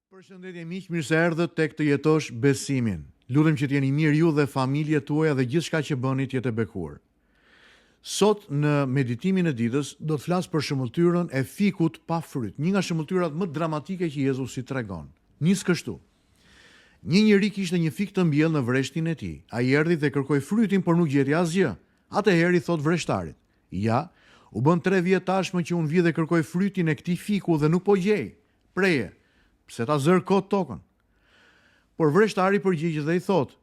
Përshëndetje miq, mirë se erdhët tek Të jetosh besimin. Lutem që t'jeni mirë ju dhe familjet tuaja dhe gjithçka që bëni të jetë e bekuar. Sot në meditimin e ditës do të flas për shëmbulltyrën e fikut pa fryt, një nga shëmbulltyrat më dramatike që Jezusi tregon. Nis kështu. Një njeri kishte një fik të mbjellë në vreshtin e tij. Ai erdhi dhe kërkoi frytin, por nuk gjeti asgjë. Atëherë i thot vreshtarit: "Ja, u bën 3 vjet tashmë që unë vi dhe kërkoj frytin e këtij fiku dhe nuk po gjej. Preje, pse ta zër kot tokën?" Por vreshtari përgjigjet dhe i thot: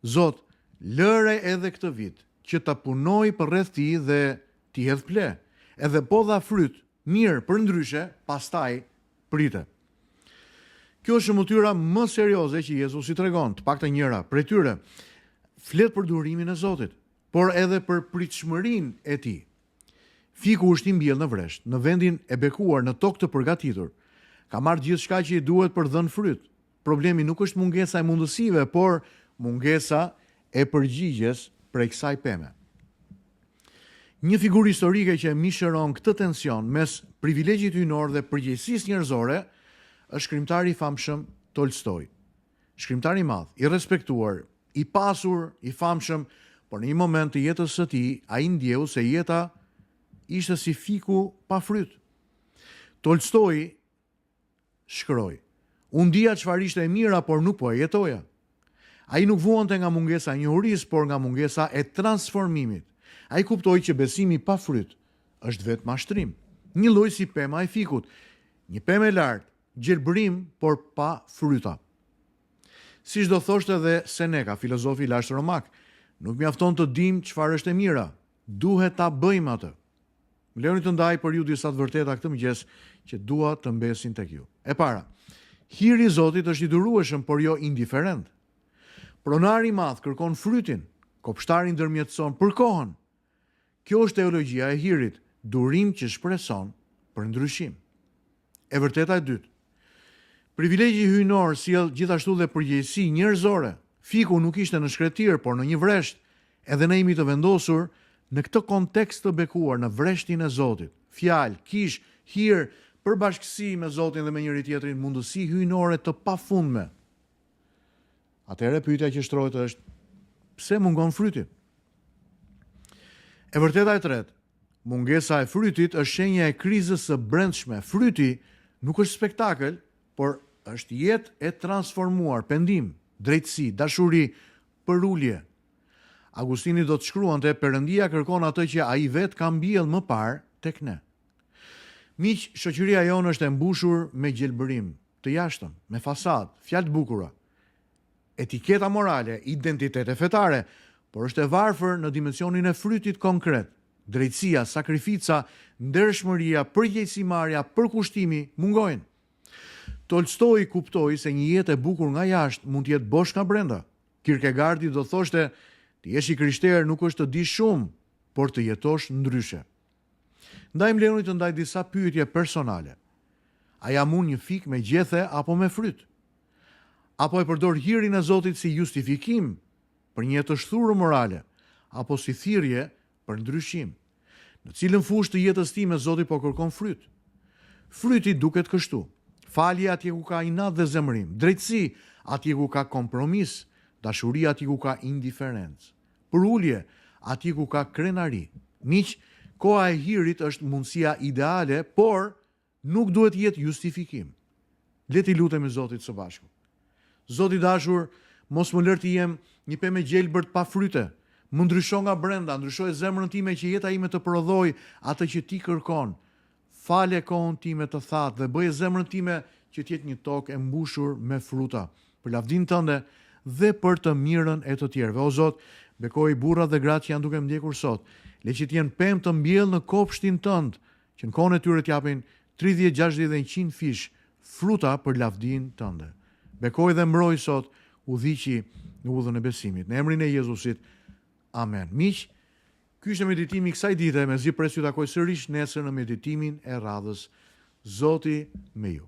"Zot, lëre edhe këtë vit, që ta punoj për rreth ti dhe ti hedh ple. Edhe po dha fryt, mirë, për ndryshe, pastaj prite." Kjo është shëmbulltyra më serioze që Jezusi tregon, të paktën njëra prej tyre flet për durimin e Zotit, por edhe për pritshmërinë e tij. Fiku është i mbjellë në vresht, në vendin e bekuar, në tokë të përgatitur. Ka marrë gjithçka që i duhet për dhënë fryt. Problemi nuk është mungesa e mundësive, por mungesa e përgjigjes prej kësaj peme. Një figurë historike që mishëron këtë tension mes privilegjit hyjnor dhe përgjegjësisë njerëzore është shkrimtari i famshëm Tolstoi. Shkrimtar i madh, i respektuar, i pasur, i famshëm, por në një moment të jetës së tij ai ndjeu se jeta ishte si fiku pa fryt. Tolstoi shkroi: "Unë dija çfarë ishte e mira, por nuk po e jetoja." Ai nuk vuante nga mungesa e njohurisë, por nga mungesa e transformimit. Ai kuptoi që besimi pa fryt është vetëm mashtrim, një lloj si pema e fikut, një pemë e lartë, gjelbërim, por pa fryta. Siç do thoshte edhe Seneca, filozofi lashtë romak, nuk mjafton të dim çfarë është e mira, duhet ta bëjmë atë. Lejoni të ndaj për ju disa të vërteta këtë mëngjes që dua të mbesin tek ju. E para, hiri i Zotit është i durueshëm, por jo indiferent. Pronari i madh kërkon frytin, kopshtari ndërmjetëson për kohën. Kjo është teologjia e hirit, durim që shpreson për ndryshim. E vërteta e dytë, privilegji hyjnor sjell gjithashtu dhe përgjegjësi njerëzore. Fiku nuk ishte në shkretir, por në një vresht, edhe ne jemi të vendosur në këtë kontekst të bekuar në vreshtin e Zotit. Fjalë, kish, hir, përbashkësi me Zotin dhe me njëri tjetrin, mundësi hyjnore të pafundme. Atëherë pyetja që shtrohet është: pse mungon fryti? E vërteta e tretë, mungesa e frytit është shenja e krizës së brendshme. Fryti nuk është spektakël, por është jetë e transformuar, pendim, drejtësi, dashuri, përulje. Agustini do të shkruante: Perëndia kërkon atë që ai vetë ka mbjellë më parë tek ne. Miq, shoqëria jonë është e mbushur me gjelbërim të jashtëm, me fasadë, fjalë të bukura, etiketa morale, identitete fetare, por është e varfër në dimensionin e frytit konkret. Drejtësia, sakrifica, ndershmëria, përgjegjësimarrja, përkushtimi mungojnë. Tolstoi kuptoi se një jetë e bukur nga jashtë mund të jetë bosh nga brenda. Kierkegaardi do thoshte: "Të jesh i krishterë nuk është të dish shumë, por të jetosh ndryshe." Ndaj më lejoni të ndaj disa pyetje personale. A jam unë një fik me gjethe apo me fryt? Apo e përdor hirin e Zotit si justifikim për një jetë shturë morale, apo si thirrje për ndryshim? Në cilën fushë të jetës time Zoti po kërkon fryt? Fryti duket kështu: falje atje ku ka inat dhe zemrim, drejtësi atje ku ka kompromis, dashuri atje ku ka indiferencë, përulje atje ku ka krenari. Miq, koha e hirit është mundësia ideale, por nuk duhet jetë justifikim. Le t'i lutemi Zotit së bashku. Zoti dashur, mos më lër të jem një pemë gjelbërt pa fryte. Më ndryshon nga brenda, ndryshoj zemrën time që jeta ime të prodhoj atë që ti kërkon. Fale kohën time të thatë dhe bëje zemrën time që t'jetë një tokë e mbushur me fruta, për lavdin tënde dhe për të mirën e të tjerëve. O Zot, bekoj burrat dhe gratë që janë duke më ndjekur sot, le që t'jenë pemë të mbjellë në kopshtin tënd, që në kohën e tyre t'japin 30, 60 dhe 100 fish fruta për lavdin tënde. Bekoj dhe mbroj sot udhëhiqi në udhën e besimit. Në emrin e Jezusit. Amen. Miq, ky është meditimi i kësaj dite, mezi pres ju takoj sërish nesër në meditimin e radhës. Zoti me ju.